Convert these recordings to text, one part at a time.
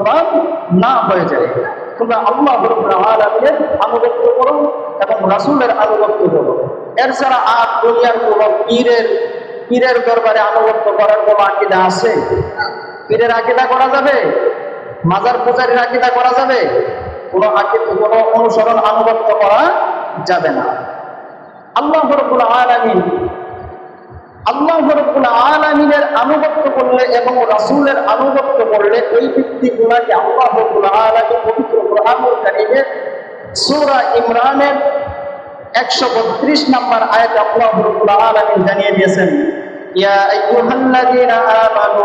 বরবাদ না হয়ে যায়। তোমরা আল্লাহ রাব্বুল আলামিনের আনুগত্য করো এবং রাসূলের আনুগত্য করো। এর ছাড়া আর দুনিয়ার কোন পীরের দরবারে আনুগত্য করার কোন আকীদা আছে? পীরের আকীদা করা যাবে? মাজার পূজারীর আকীদা করা যাবে? কোনো অনুসরণ আনুগত্য করা যাবে না। আল্লাহ রাব্বুল আলামিনের আনুগত্য করলে এবং রাসূলের আনুগত্য করলে ওই ব্যক্তিগুলোকে আল্লাহ রাব্বুল আলামিন পবিত্র কোরআনুল কারীমের সূরা ইমরানের 132 নম্বর আয়াতে আল্লাহ রাব্বুল আলামিন জানিয়ে দিয়েছেন, ইয়া আইয়ুহাল্লাযীনা আমানু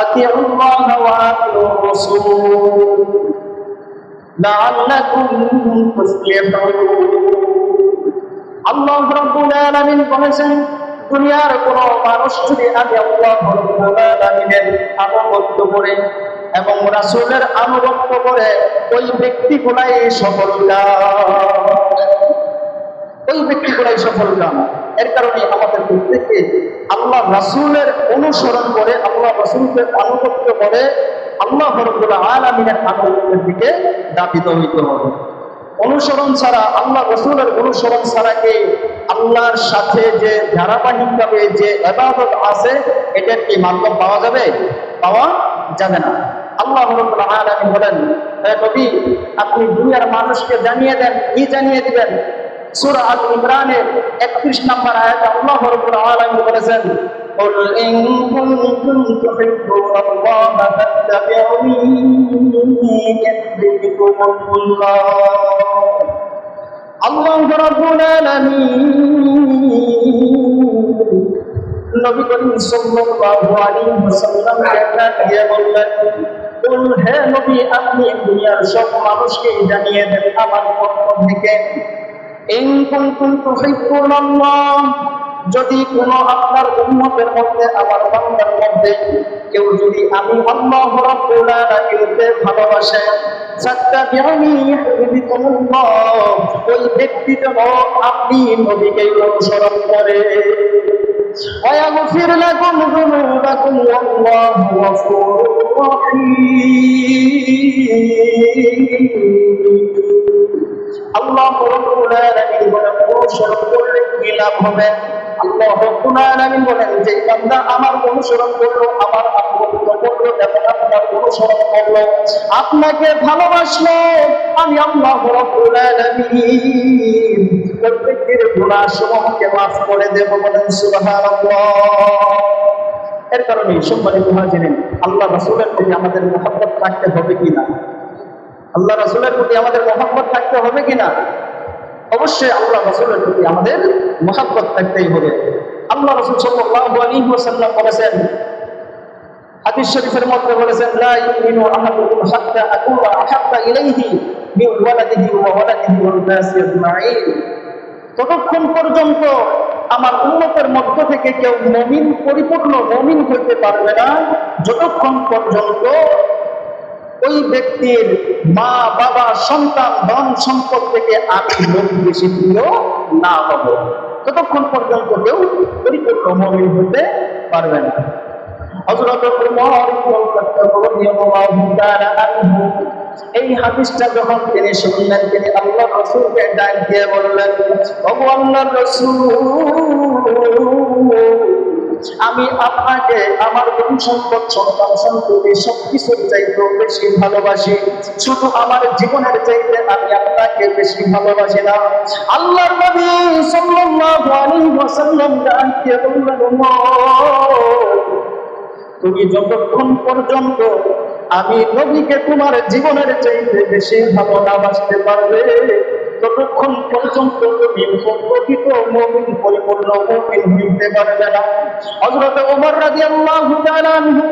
আতিউল্লাহা ওয়া আতিউর রাসূল লাআল্লাকুম তুফলিহুন। আল্লাহ রাব্বুল আলামিন বলেছেন, দুনিয়ার কোন মানুষ যদি আমি আল্লাহ রাব্বুল আলামিনের আনুগত্য করে এবং রাসূলের আনুগত্য করে ওই ব্যক্তিগুলাই সফলকাম। এর কারণে আমাদের প্রত্যেককে আল্লাহ রাসূলের অনুসরণ করে, আল্লাহ রাসূলকে আনুগত্য করে আল্লাহ রাব্বুল আলামিনের আনুগত্যের দিকে ধাবিত হইতে হবে। অনুসরণ ছাড়া, আল্লাহ রাসূলের অনুসরণ ছাড়া কি আল্লাহর সাথে যে ধারাবাহিকভাবে যে ইবাদত আছে এটার কি মাধ্যম পাওয়া যাবে? পাওয়া যাবে না। আল্লাহ রাব্বুল আলামিন বলেন, হে নবী আপনি দুনিয়ার মানুষকে জানিয়ে দেন। কি জানিয়ে দিবেন? সূরা আল ইমরানের 31 নম্বর আয়াতে আল্লাহ রাব্বুল আলামিন বলেছেন, قل إن كنتم تحبون الله فاتبعوني يحببكم الله। আল্লাহ রাব্বুল আলামিন নবী করিম সাল্লাল্লাহু আলাইহি ওয়াসাল্লামকে দিয়ে বললেন, কুল হে নবী আপনি দুনিয়ার সব মানুষকে জানিয়ে দেন আমার পক্ষ থেকে, ইন কুনতুম তুহিব্বুনাল্লাহ, যদি কোনো আপনার উম্মতের মধ্যে, আমার বান্দার মধ্যে কেউ যদি আমি আল্লাহ রাব্বুল আলামিনকে ভালোবাসে, ফাত্তাবিউনি ইউহিব্বুকুমুল্লাহ, ওই ব্যক্তি যেন আপনি নবীকে অনুসরণ করে, ওয়ায়াগফির লাকুম যুনুবাকুম ওয়াল্লাহু গফুরুর রহিম। আল্লাহ রাব্বুল আলামিন বলেন, অনুসরণ করলে কি লাভ হবে? আল্লাহ রাব্বুল আলামিন বলেন, যে বান্দা আমার অনুসরণ করলো, আমার আনুগত্য করলো এবং আপনার অনুসরণ করলো, আপনাকে ভালোবাসলো, আমি আল্লাহ রাব্বুল আলামিন প্রত্যেকের গুনাহ সমূহকে মাফ করে দেব। বলেন সুবহানাল্লাহ। এর কারণে সম্মানিত মুহাজিরিন, আল্লাহ রাসূলের প্রতি আমাদের মহব্বত রাখতে হবে কিনা? আল্লাহ রাসূলের প্রতি আমাদের মহব্বত থাকতে হবে কিনা? অবশ্যই আল্লাহ রাসূলের প্রতি আমাদের মহব্বত থাকতেই হবে। আল্লাহ রাসূল সাল্লাল্লাহু আলাইহি ওয়াসাল্লাম বলেছেন, হাদিস শরীফের মধ্যে বলেছেন, লা ইউমিনু আহাদুকুম হাত্তা আকুনা আহাব্বা ইলাইহি মিন ওয়ালাদিহি ওয়া ওয়ালাদিহি ওয়ান নাসি আজমাইন। ততক্ষণ পর্যন্ত আমার উম্মতের মধ্য থেকে কেউ মুমিন, পরিপূর্ণ মুমিন হতে পারবে না যতক্ষণ পর্যন্ত ওই ব্যক্তির মা, বাবা, সন্তান, ধন সম্পদ থেকে আমি লোক বেশি প্রিয় না হব, ততক্ষণ পর্যন্ত কেউ পরিপূর্ণ মুমিন হতে পারবে না। হযরত ওমর ইবনুল খাত্তাব রাদিয়াল্লাহু তাআলা আনহু এই হাদিসটা যখন তিনি শুনলেন, তিনি আল্লাহ রাসূলকে ডাক দিয়ে বললেন, ওগো আল্লাহর রাসূল, আমি আপনাকে আমার ধন সম্পদ, সন্তান সন্ততি সবকিছুর চাইতে বেশি ভালোবাসি, শুধু আমার জীবনের চাইতে আমি আপনাকে বেশি ভালোবাসি না। আল্লাহর নবী সাল্লাল্লাহু আলাইহি ওয়াসাল্লাম ডাক দিয়ে বললেন, তুমি যতক্ষণ পর্যন্ত আমি নবীকে তোমার জীবনের চাইতে বেশি ভালো না বাসতে পারবে, ততক্ষণ পর্যন্ত তুমি প্রকৃত মুমিন, পরিপূর্ণ মুমিন হইতে পারবে না। হযরত ওমর রাদিয়াল্লাহু তাআলা আনহু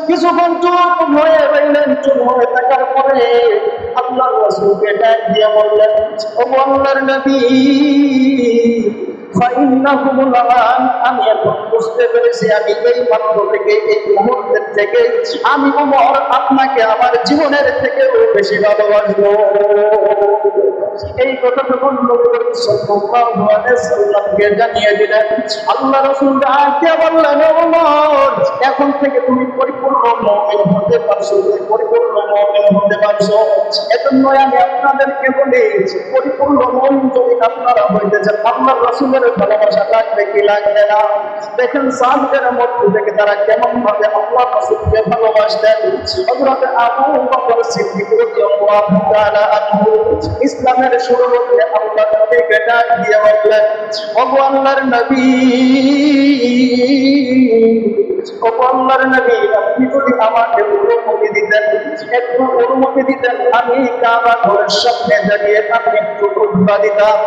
কিছুক্ষণ চুপ হয়ে রইলেন। চুপ হয়ে থাকার পরে আল্লাহর রাসূলকে ডাক দিয়ে বললেন, ও আল্লাহর নবী, আমি এখন বুঝতে পেরেছি, আমি এই মাত্র থেকে, এই মুহূর্তের থেকে আমি ওমর আপনাকে আমার জীবনের থেকেও বেশি ভালোবাসবো। এই কথা যখন নবী সাল্লাল্লাহু আলাইহি ওয়াসাল্লামকে জানিয়ে দিলেন, আল্লাহ রাসূল ডাক দিয়ে বললেন, ওমর এখন থেকে তুমি পরিপূর্ণ মুমিন হতে পারছো, তুমি পরিপূর্ণ করতে পারছো। এজন্য আমি আপনাদেরকে বলি, পরিপূর্ণ মন যদি আপনারা হইতে চান, আল্লাহর রাসূলের ভালোবাসা লাগবে কি লাগবে না? দেখেন সাহাবীদের মধ্যে থেকে তারা কেমন ভাবে আল্লাহর রাসূলকে ভালোবাসতেন। হযরত আবু বকর সিদ্দিক রাদিয়াল্লাহু তাআলা আনহু ইসলামের শুরুতে আল্লাহর নবীকে ডাক দিয়ে বললেন, ওগো আল্লাহর নবী, ওগো আল্লাহর নবী, আপনি যদি আমাকে অনুমতি দিতেন, একটু অনুমতি দিতেন, আমি কাবা ঘরের সামনে দাঁড়িয়ে আমি একটু খুতবা দিতাম।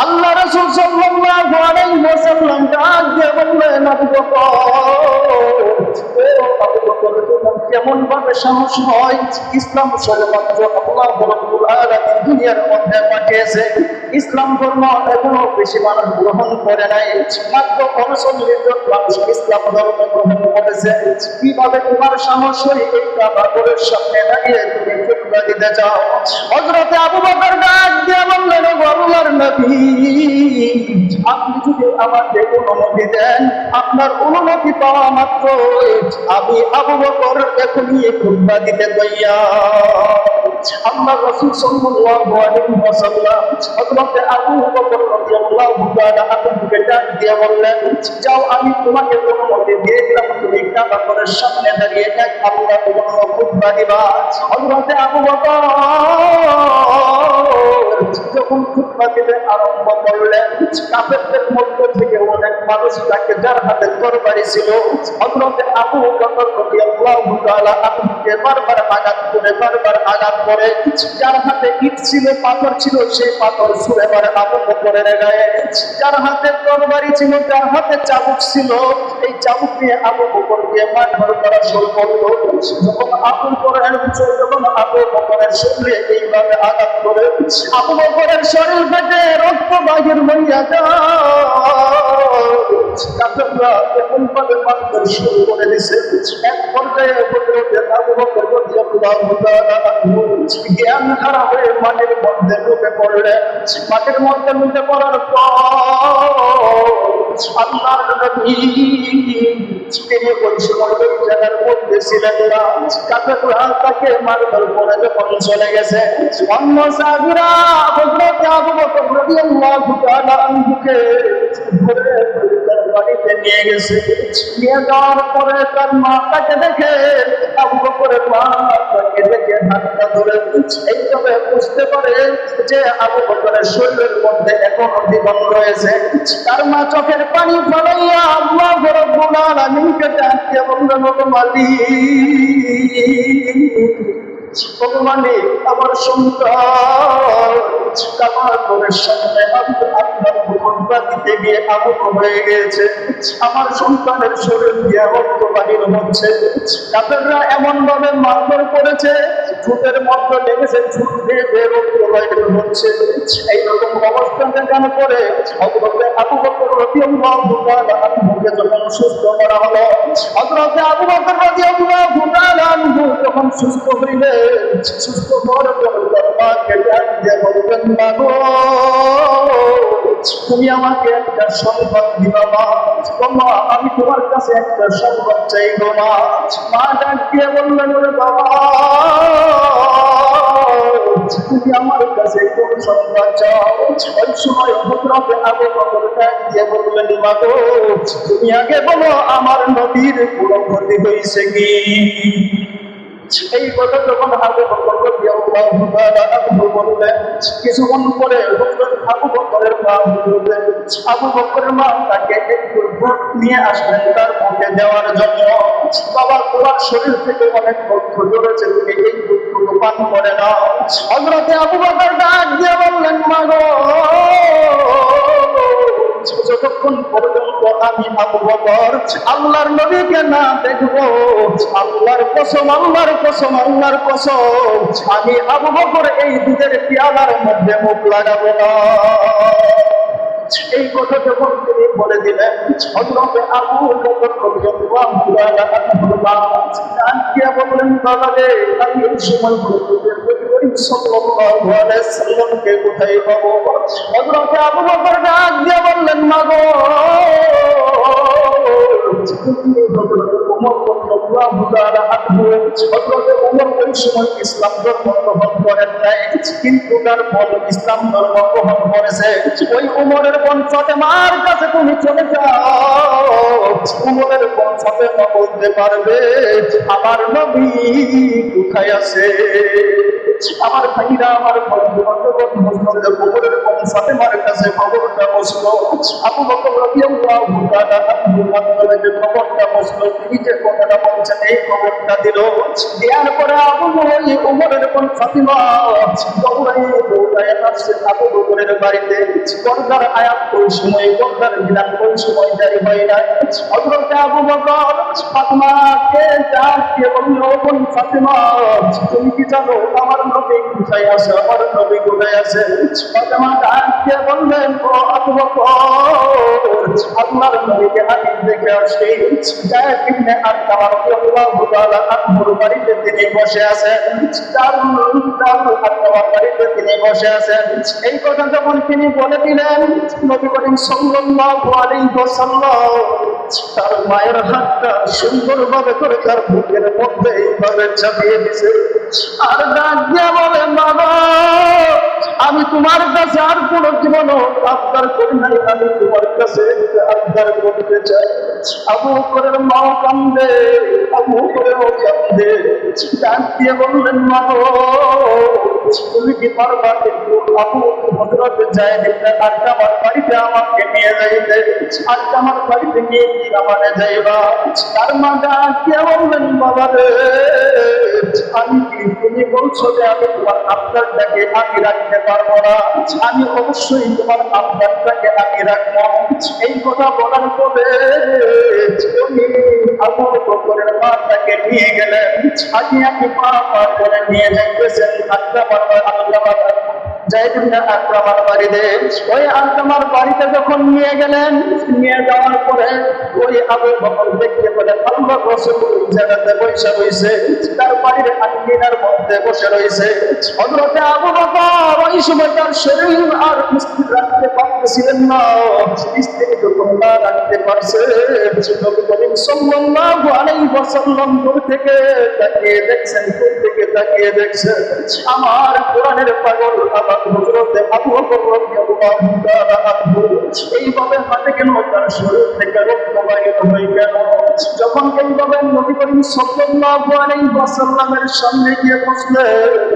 আল্লাহ রাসূল সাল্লাল্লাহু আলাইহি ওয়াসাল্লাম ডাক দিয়ে বললেন, আবু বকর, ও আবু বকর, তোমার কেমন ভাবে সাহস হয়? ইসলাম শুধুমাত্র আল্লাহ রাব্বুল আলামিন দুনিয়ার মধ্যে পাঠিয়েছে। ইসলাম ধর্ম এখনো বেশি মানুষ গ্রহণ করে নাই, মাত্র 39 জন মানুষ ইসলাম ধর্ম গ্রহণ করেছে। কিভাবে তোমার সাহস হয় এই কাবা ঘরের সামনে দাঁড়িয়ে তুমি খুতবা দিতে চাও? হযরত আবু বকর ডাক দিয়ে বললেন, ও আল্লাহর নবী, আপনি যদি আমাকে অনুমতি দেন, আপনার অনুমতি পাওয়া মাত্র আমি আবু বকর এখনই খুতবা দিতে তৈয়ার। আল্লাহর রাসূল সাল্লাল্লাহু আলাইহি ওয়াসাল্লাম হযরত আবু বকর রাদিয়াল্লাহু তাআলা আনহুকে ডাক দিয়ে বললেন, যাও, আমি তোমাকে অনুমতি দিয়ে দিলাম, তুমি কাবা ঘরের সামনে দাঁড়িয়ে এক আল্লাহর জন্য খুতবা দিবা। হযরত আবু বকর যখন খুতবা দিতে আরম্ভ করলেন, কাফেরদের মধ্য থেকে অনেক মানুষ তাকে, যার হাতে তরবারি ছিল, হযরত আবু বকর রাদিয়াল্লাহু তাআলা আনহুকে বারবার আঘাত করে, যার হাতে ইট ছিল, পাথর ছিল, সেই পাথর ছুঁড়ে মারে আবু বকরের গায়ে। যার হাতে তরবারি ছিল, যার হাতে চাবুক ছিল, এই চাবুক দিয়ে আবু বকরকে মারধর করা শুরু করলো। যখন আবু বকরের শরীরে এইভাবে আঘাত করে আবু বকরের শরীর থেকে রক্ত বাহির হইয়া কাফেররা এমন ভাবে মারধর শুরু করে দিছে, এক পর্যায়ে আবু বকর রাদিয়াল্লাহু তাআলা আনহু জ্ঞান হারা হয়ে মাটির মধ্যে ঢুকে পড়লেন। মাটির মধ্যে ঢুকে পড়ার পর আল্লাহর নবী তিনি ওই সময় ওই জায়গার মধ্যে ছিলেন না। কাফেররা তাকে মারধর করে যখন চলে গেছে, অন্য সাহাবীরা হযরত আবু বকর রাদিয়াল্লাহু তাআলা আনহুকে ধরে তার বাড়িতে নিয়ে গেছে। নিয়ে যাওয়ার পরে তার মা তাকে দেখে, আবু বকরের মা তাকে দেখে হাতটা ধরে এইভাবে বুঝতে পারে যে আবু বকরের শরীরের মধ্যে এখনো জীবন রয়েছে। তার মা চোখের পানি ফলাইয়া আল্লাহ রাব্বুল আলামিনকে ডাক দিয়ে বললেন, ওগো মালিক, আমার সন্তান কাবা ঘরের সামনে আপনার খুতবা দিতে গিয়ে আহত হয়ে গেছে, আমার সন্তানের শরীর দিয়ে রক্ত বাহির হচ্ছে। কাফেররা এমন ভাবে মারধর করেছে, ঠোঁটের মধ্যে লেগেছে, ঠোঁট দিয়ে রক্ত বাহির হচ্ছে। এইরকম অবস্থা দেখানো পরে হযরত আবু বকর রাদিয়াল্লাহু তাআলা আনহুকে যখন সুস্থ করা হলো, হযরত আবু বকর রাদিয়াল্লাহু তাআলা আনহু যখন সুস্থ হইলেন, সুস্থ হওয়ার পর মাকে ডাক দিয়ে বললেন, মা গো, তুমি আমাকে একটা সংবাদ দিবা মা। মা, আমি তোমার কাছে একটা সংবাদ চাইব মা। মা ডাক দিয়ে বললেন, ওরে বাবা, তুমি আমার কাছে কোন সংবাদ চাও? ওই সময় হযরত আবু বকর ডাক দিয়ে বললেন, মা গো, তুমি আগে বলো আমার নবীর কোনো ক্ষতি হয়েছে কি? এই কথা যখন আবু বকর রাদিয়াল্লাহু তাআলা আনহু বললেন, কিছুক্ষণ পরে হযরত আবু বকরের মা বললেন, আবু বকরের মা তাকে একটু দুধ নিয়ে আসলেন তার মুখে দেওয়ার জন্য। বাবা, তোমার শরীর থেকে অনেক রক্ত ঝরেছে, তুমি এই দুধটুকু পান করে নাও। হযরত আবু বকর ডাক দিয়ে বললেন, মা গো, যতক্ষণ পর্যন্ত আমি আবু বকর আল্লাহর নবীকে না দেখবো, আল্লাহর কসম, আল্লাহর কসম, আল্লাহর কসম, আমি আবু বকর এই দুধের পেয়ালার মধ্যে মুখ লাগাবো না। এই কথা যখন তিনি বলে দিলেন, হযরত আবু বকর রাদিয়াল্লাহু তাআলা আনহু ডাক দিয়ে বললেন, বাবা রে, আমি এই সময় সাল্লাল্লাহু আলাইহি সাল্লামকে কোথায় পাবো? হযরত আবু বকর ডাক দিয়ে বললেন, মা গো, তিনি হযরত ওমর রাদিয়াল্লাহু তাআলা আনহু। হযরত ওমর ওই সময় ইসলাম ধর্ম গ্রহণ করেন নাই, কিন্তু তার বোন ইসলাম ধর্ম গ্রহণ করেছে। ওই ওমরের বোন ফাতেমার কাছে তুমি চলে যাও, ওমরের বোন ফাতেমা বলতে পারবে আমার নবী কোথায় আছে। আমার ভাইরা, আমার বন্ধু বান্ধব, মুসলমানদের কবরের বোন ফাতেমার কাছে খবরটা বসলো। আবু বকর রাদিয়াল্লাহু তাআলা আনহু যে খবরটা বসলো, তিনি যে কথাটা বলছেন এই খবরটা দিল। দেওয়ার পরে আবু ওই ওমরের বোন ফাতেমা দৌড়ায় আসছে আবু বকরের বাড়িতে। পর্দার আয়াত ওই সময়, পর্দার বিধান ওই সময় জারি হয় না। হযরত আবু বকর ফাতেমাকে ডাকিয়ে বলল, বোন ফাতেমা, তুমি কি জানো আমার নবী কোথায় আছে? আমার নবী কোথায় আছে? ফাতেমা ডাকিয়ে বললেন, ও আবু বকর, আল্লাহর নবীকে আমি দেখে আসছি। যায়েদ ইবনে আরকাম রাদিয়াল্লাহু তাআলা আনহুর বাড়িতে তিনি বসে আছেন। দারুল আরকামের বাড়িতে তিনি বসে আছেন। এই কথা যখন তিনি বলে দিলেন, নবী করিম সাল্লাল্লাহু আলাইহি ওয়াসাল্লাম তার মায়ের হাতটা সুন্দরভাবে করে তার বুকের মধ্যে এইভাবে চাপিয়ে দিয়েছে, আর ডাক দিয়ে বলে, বাবা, আমি তোমার কাছে আর কোনো জীবন আবদার করি নাই, আমি তোমার কাছে আবদার করতে চাই। আবু বকরের মাও কান্দে, আবু বকরেও কান্দে। ডাক দিয়ে বললেন, মা গো, তুমি কি পারবা একটু আবু হযরত যায়েদ ইবনে আরকামের বাড়িতে আমাকে নিয়ে যাইতে? আরকামের বাড়িতে নিয়ে কি আমারে যাইবা? তার মা ডাক দিয়ে বললেন, বাবা রে, আমি কি, তুমি বলছো যে আমি তোমার আবদারটাকে আমি রাখতে পারবো না? আমি অবশ্যই তোমার আবদারটাকে আমি রাখবো। এই কথা বলার পরে উনি আবু বকরের মাটাকে নিয়ে গেলেন। আগে পা করে নিয়ে যাইতেছেন যায়েদ ইবনে আরকামের বাড়িতে। ওই আরকামের বাড়িতে যখন নিয়ে গেলেন, নিয়ে যাওয়ার পরে ওই আবু বকর দেখতে পেলেন আল্লাহর রাসূল ওই জায়গাতে বসে রয়েছে, তার বাড়ির আঙ্গিনার মধ্যে বসে রয়েছে। হযরত আবু বকর ওই সময় তার শরীর আর স্থির রাখতে পারতেছিলেন না। স্থির যখন না রাখতে পারছে, নবী করিম সাল্লাল্লাহু আলাইহি ওয়াসাল্লাম দূর থেকে তাকিয়ে দেখছেন, দূর থেকে তাকিয়ে দেখছেন আমার কোরআনের পাগল আমার হযরত আবু বকর রাদিয়াল্লাহু তাআলা আনহু এইভাবে হাঁটে কেন, তার শরীর থেকে রক্ত বাইর হয়ে গেল। যখন এইভাবে নবী করিম সাল্লাল্লাহু আলাইহি ওয়াসাল্লামের সামনে গিয়ে বসলেন,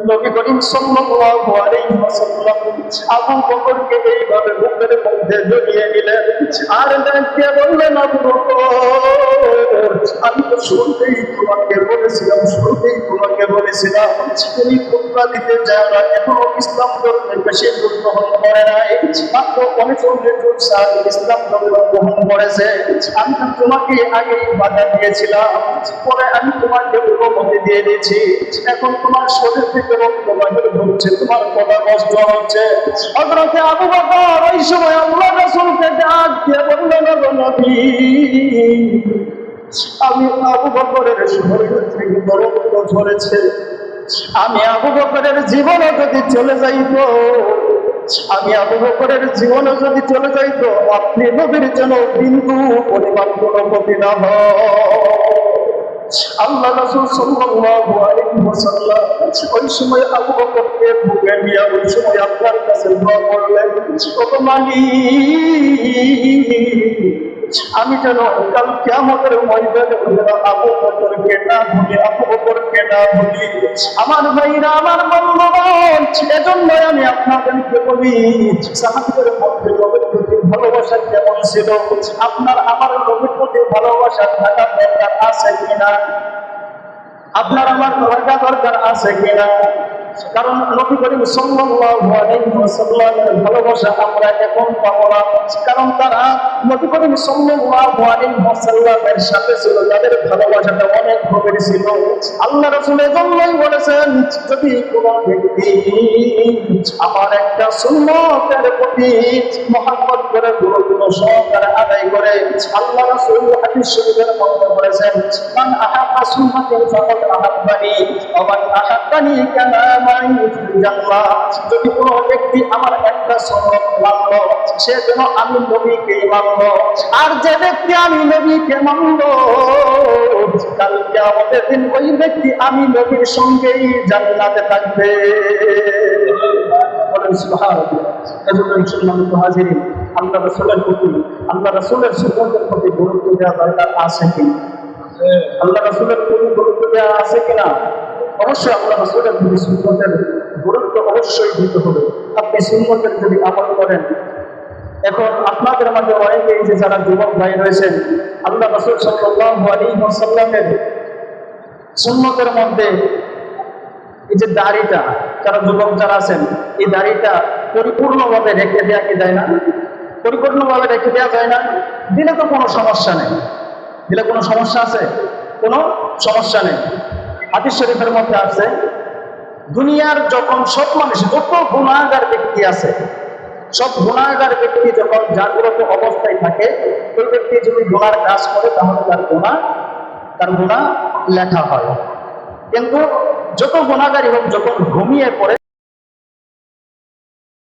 নবী করিম সাল্লাল্লাহু আলাইহি ওয়াসাল্লাম আবু বকরকে এইভাবে বুকের মধ্যে জড়িয়ে নিলেন, আর ডাকিয়ে বললেন, আবু বকর, আমি তো শুরুতেই তোমাকে বলেছিলাম, তুমি খুতবা দিতে যাও না, এখনো ইসলাম ধর্মে বেশি গ্রহণ করে নাই, মাত্র 39 জন সাহাবী ইসলাম ধর্ম গ্রহণ করেছে। আমি তো তোমাকে আগেই বাধা দিয়েছিলাম, পরে আমি তোমাকে অনুমতি দিয়ে দিয়েছি। এখন তোমার শরীর থেকে রক্ত বাহির হচ্ছে, তোমার কথা কষ্ট হচ্ছে। হযরত আবু বকর ওই সময় আল্লাহর রাসূলকে ডাক দিয়ে বললেন, নবী, আমি আবু বকরের শরীর থেকে রক্ত ঝরেছে, আমি আবু বকরের জীবনও যদি চলে যাইত, আমি আবু বকরের জীবনও যদি চলে যাইত, আপনি নবীর জন্য বিন্দু পরিমাণ কোনো ক্ষতি না হয়। আল্লাহ রাসূল সাল্লাল্লাহু আলাইহি ওয়াসাল্লাম ওই সময় আবু বকরকে বুকে নিয়ে ওই সময় আল্লাহর কাছে দোয়া করলেন, ও মালিক, আমি যেন কাল কিয়ামতের ময়দানে আবু বকরকে না ভুলি, আবু বকরকে না ভুলি। আমার ভাইরা, আমার বন্ধুগণ, এজন্যই আমি আপনাদেরকে বলি, সাহাবীদের মধ্যে নবীর প্রতি ভালোবাসা কেমন ছিল? আপনার আমার নবীর প্রতি ভালোবাসা থাকার দরকার আছে কিনা? আপনার আমার দরকার আছে কিনা? কারণ নবী করিম সাল্লাল্লাহু আলাইহি ওয়াসাল্লামের ভালোবাসা আমরা এখন পাবো না, কারণ তারা নবী করিম সাল্লাল্লাহু আলাইহি ওয়াসাল্লামের সাথে ছিল, তাদের ভালোবাসাটা অনেক গভীর ছিল। আল্লাহ রাসূল এজন্যই বলেছেন, যদি কোনো ব্যক্তি আমার একটা সুন্নতের প্রতি মহব্বত করে, গুরুত্ব সহকারে আদায় করে, আল্লাহ রাসূল হাদিস শরীফের মধ্যে বলেছেন, মান আহাব্বা সুন্নতি ফাকাদ আহাব্বানি ওয়া মান আহাব্বানি কামা যদি কোনো ব্যক্তি আমার একটা সুন্নাত মানল, সে যেন আমি নবীকে মানল। আর যে ব্যক্তি আমি নবীকে মানল, কাল কিয়ামতের দিন ওই ব্যক্তি আমি নবীর সঙ্গেই জান্নাতে থাকবে। বলেন সুবহানাল্লাহ। এজন্য সম্মানিত হাজিরিন, আল্লাহ রাসূলের প্রতি, আল্লাহ রাসূলের সুন্নাতের প্রতি গুরুত্ব দেওয়া দরকার আছে কি? আল্লাহ রাসূলের প্রতি গুরুত্ব দেওয়া আছে কিনা? অবশ্যই আল্লাহ রাসূলের প্রতি সুন্নাতের গুরুত্ব অবশ্যই দিতে হবে। আপনি সুন্নাতের যদি আমল করেন, এখন আপনাদের মাঝে অনেকেই যে যারা যুবক ভাই রয়েছেন, আল্লাহ রাসূল সাল্লাল্লাহু আলাইহি ওয়াসাল্লামের সুন্নাতের মধ্যে এই যে দাড়িটা, যারা যুবক যারা আছেন, এই দাড়িটা পরিপূর্ণভাবে রেখে দেওয়া কি যায় না? পরিপূর্ণভাবে রেখে দেওয়া যায় না? দিলে তো কোনো সমস্যা নেই। দিলে কোনো সমস্যা আছে? কোনো সমস্যা নেই। হাদিস শরীফের মধ্যে আছে, দুনিয়ার যখন সব মানুষ, যত গুনাহগার ব্যক্তি আছে, সব গুনাহগার ব্যক্তি যখন জাগ্রত অবস্থায় থাকে, ওই ব্যক্তি যদি গুনার কাজ করে তাহলে তার গুনাহ লেখা হয়। কিন্তু যত গুনাহগারই হোক, যখন ঘুমিয়ে পড়ে